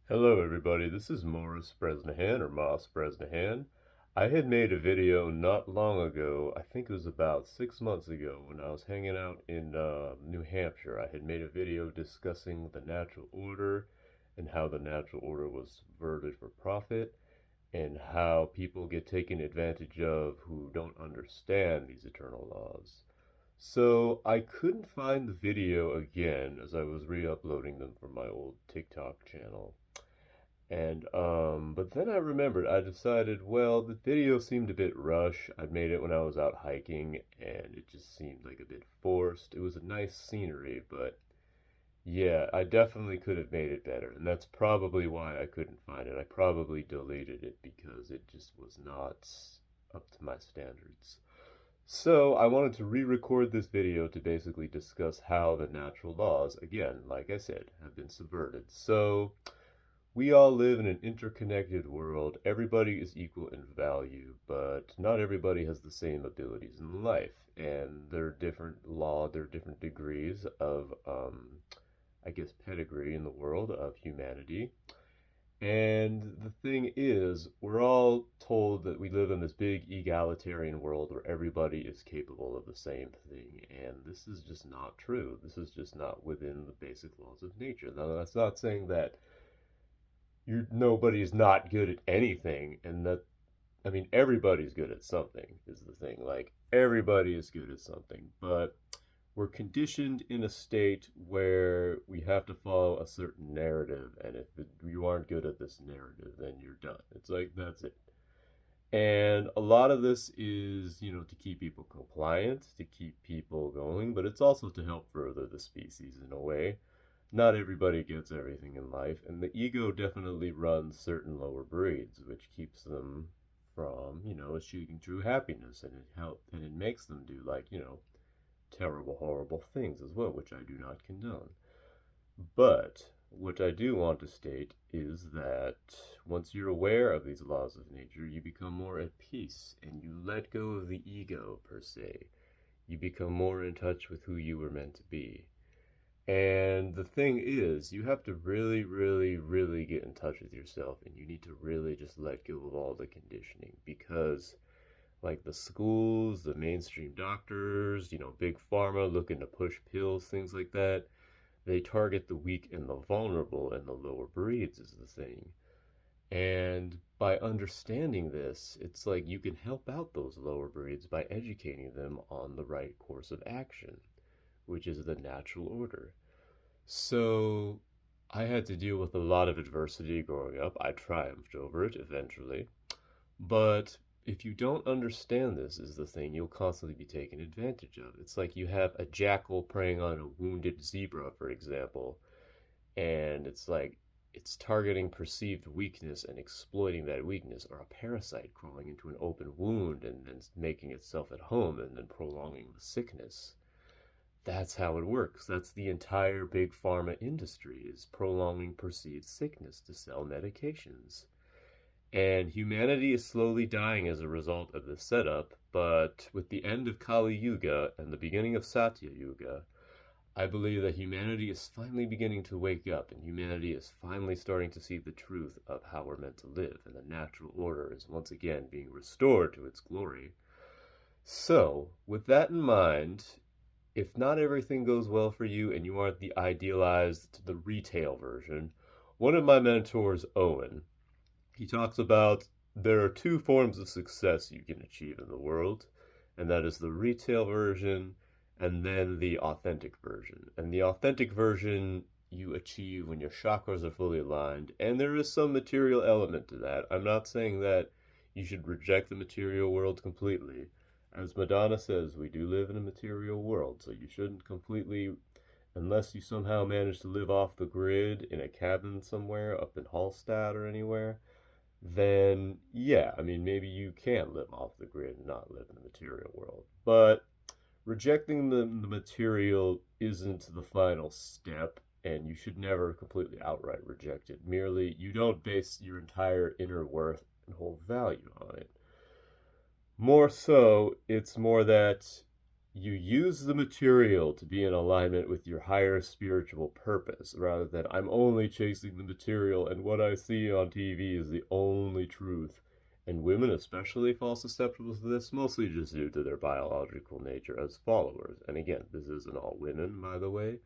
Hello everybody, this is Morris Bresnahan or Moss Bresnahan. I had made a video not long ago, I think it was about 6 months ago when I was hanging out in New Hampshire. I had made a video discussing the natural order and how the natural order was subverted for profit and how people get taken advantage of who don't understand these eternal laws. So I couldn't find the video again as I was re-uploading them from my old TikTok channel. But then I remembered, I decided, well, the video seemed a bit rushed. I'd made it when I was out hiking, and it just seemed like a bit forced. It was a nice scenery, but yeah, I definitely could have made it better, and that's probably why I couldn't find it. I probably deleted it because it just was not up to my standards. So I wanted to re-record this video to basically discuss how the natural laws, again, like I said, have been subverted. So we all live in an interconnected world. Everybody is equal in value, but not everybody has the same abilities in life. And there are there are different degrees of, I guess, pedigree in the world of humanity. And the thing is, we're all told that we live in this big egalitarian world where everybody is capable of the same thing. And this is just not true. This is just not within the basic laws of nature. Now, that's not saying that nobody's not good at anything, and that, I mean, everybody's good at something is the thing. Like, everybody is good at something, but we're conditioned in a state where we have to follow a certain narrative, and if you aren't good at this narrative, then you're done. It's like, that's it. And a lot of this is, to keep people compliant, to keep people going, but it's also to help further the species in a way. Not everybody gets everything in life, and the ego definitely runs certain lower breeds, which keeps them from, achieving true happiness, and it makes them do, like, terrible, horrible things as well, which I do not condone. But what I do want to state is that once you're aware of these laws of nature, you become more at peace and you let go of the ego per se. You become more in touch with who you were meant to be. And the thing is, you have to really, really, really get in touch with yourself, and you need to really just let go of all the conditioning because, like the schools, the mainstream doctors, big pharma looking to push pills, things like that, they target the weak and the vulnerable and the lower breeds, is the thing. And by understanding this, it's like you can help out those lower breeds by educating them on the right course of action, which is the natural order. So I had to deal with a lot of adversity growing up. I triumphed over it eventually. But if you don't understand this is the thing, you'll constantly be taken advantage of. It's like you have a jackal preying on a wounded zebra, for example, and it's like it's targeting perceived weakness and exploiting that weakness, or a parasite crawling into an open wound and then making itself at home and then prolonging the sickness. That's how it works. That's the entire big pharma industry, is prolonging perceived sickness to sell medications. And humanity is slowly dying as a result of this setup, but with the end of Kali Yuga and the beginning of Satya Yuga, I believe that humanity is finally beginning to wake up, and humanity is finally starting to see the truth of how we're meant to live, and the natural order is once again being restored to its glory. So, with that in mind, if not everything goes well for you and you aren't the idealized, the retail version, one of my mentors, Owen, he talks about there are two forms of success you can achieve in the world, and that is the retail version and then the authentic version. And the authentic version you achieve when your chakras are fully aligned, and there is some material element to that. I'm not saying that you should reject the material world completely. As Madonna says, we do live in a material world, so you shouldn't completely, unless you somehow manage to live off the grid in a cabin somewhere up in Hallstatt or anywhere, then yeah, I mean, maybe you can live off the grid and not live in the material world. But rejecting the material isn't the final step, and you should never completely outright reject it. Merely, you don't base your entire inner worth and whole value on it. More so, it's more that you use the material to be in alignment with your higher spiritual purpose rather than I'm only chasing the material and what I see on TV is the only truth. And women especially fall susceptible to this, mostly just due to their biological nature as followers. And again, this isn't all women, by the way.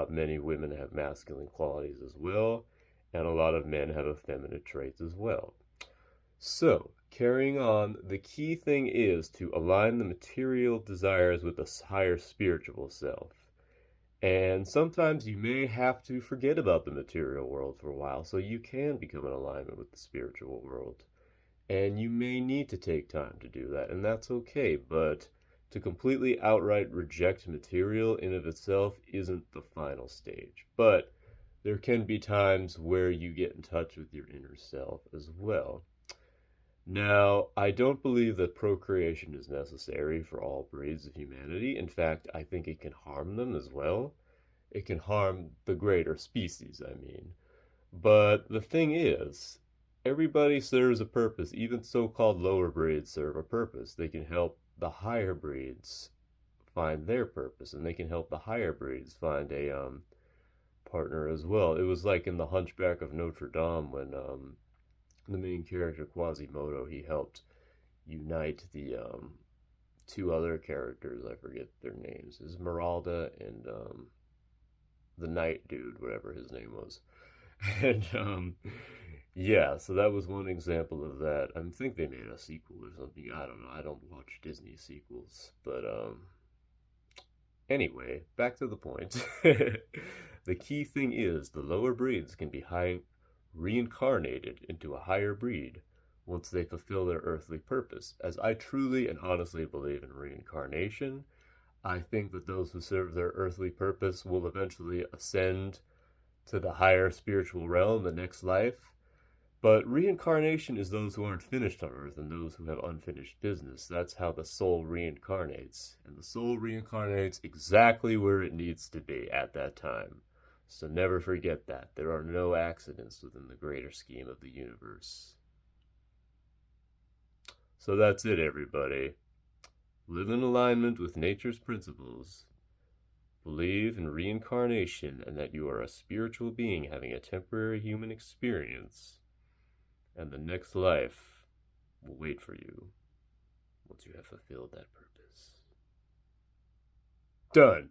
Many women have masculine qualities as well, and a lot of men have effeminate traits as well. So, carrying on, the key thing is to align the material desires with the higher spiritual self. And sometimes you may have to forget about the material world for a while so you can become in alignment with the spiritual world. And you may need to take time to do that, and that's okay, but to completely outright reject material in of itself isn't the final stage. But there can be times where you get in touch with your inner self as well. Now, I don't believe that procreation is necessary for all breeds of humanity. In fact, I think it can harm them as well. It can harm the greater species, I mean. But the thing is, everybody serves a purpose. Even so-called lower breeds serve a purpose. They can help the higher breeds find their purpose, and they can help the higher breeds find a partner as well. It was like in The Hunchback of Notre Dame when the main character Quasimodo, he helped unite the two other characters. I forget their names. Esmeralda and the Night Dude, whatever his name was. And yeah, so that was one example of that. I think they made a sequel or something. I don't know. I don't watch Disney sequels, but anyway, back to the point. The key thing is the lower breeds can be reincarnated into a higher breed once they fulfill their earthly purpose. As I truly and honestly believe in reincarnation, I think that those who serve their earthly purpose will eventually ascend to the higher spiritual realm, the next life. But reincarnation is those who aren't finished on earth and those who have unfinished business. That's how the soul reincarnates. And the soul reincarnates exactly where it needs to be at that time. So never forget that. There are no accidents within the greater scheme of the universe. So that's it, everybody. Live in alignment with nature's principles. Believe in reincarnation and that you are a spiritual being having a temporary human experience, and the next life will wait for you once you have fulfilled that purpose. Done.